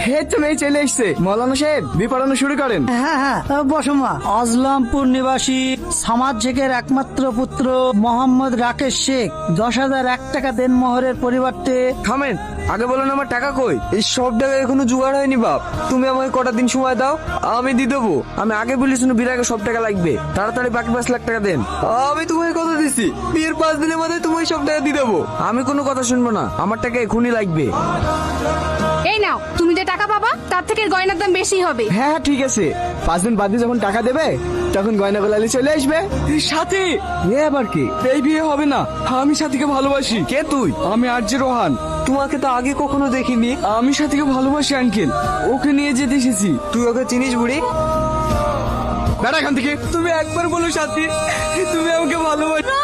হে তো মেয়ে চলে এসছে। মৌলানা সাহেব বি পড়ানো শুরু করেন। হ্যাঁ হ্যাঁ, বসো মা। আজলামপুর নিবাসী সামাদ শেখের একমাত্র পুত্র মোহাম্মদ রাকেশ শেখ 10,001 টাকা দেনমোহরের পরিবর্তে। থামেন, আগে বলুন আমার টাকা কই? এই সব টাকা এখনো জোগাড় হয়নি বাপ। তুমি আমাকে কটা দিন সময় দাও, আমি দিয়ে দেবো। আমি আগে বলি শুনো, বিয়ের আগে সব টাকা লাগবে। তাড়াতাড়ি বাকি 5 লাখ টাকা দেন। আমি তোমায় কথা দিছি, বিয়ের 5 দিনের মধ্যে তোমায় সব টাকা দিয়ে দেবো। আমি কোনো কথা শুনবো না, আমার টাকা এখনই লাগবে। এই নাও, তুমি যে টাকা পাবা তার থেকে গয়নার দাম বেশি হবে। হ্যাঁ হ্যাঁ ঠিক আছে, 5 দিন বাদে যখন টাকা দেবে তখন গয়না গোলালি চলে আসবে। সাথী এ আবার কি? এই বিয়ে হবে না, আমি সাথীকে ভালোবাসি। কে তুই? আমি আরজে রোহান। তোমাকে তো আগে কখনো দেখিনি। আমি সাথীকে ভালোবাসি আঙ্কেল, ওকে নিয়ে যেতে এসেছি। তুই ওকে চিনিস বুড়ি? বেড়া এখান থেকে। তুমি একবার বলো সাথী, তুমি আমাকে ভালোবাসো।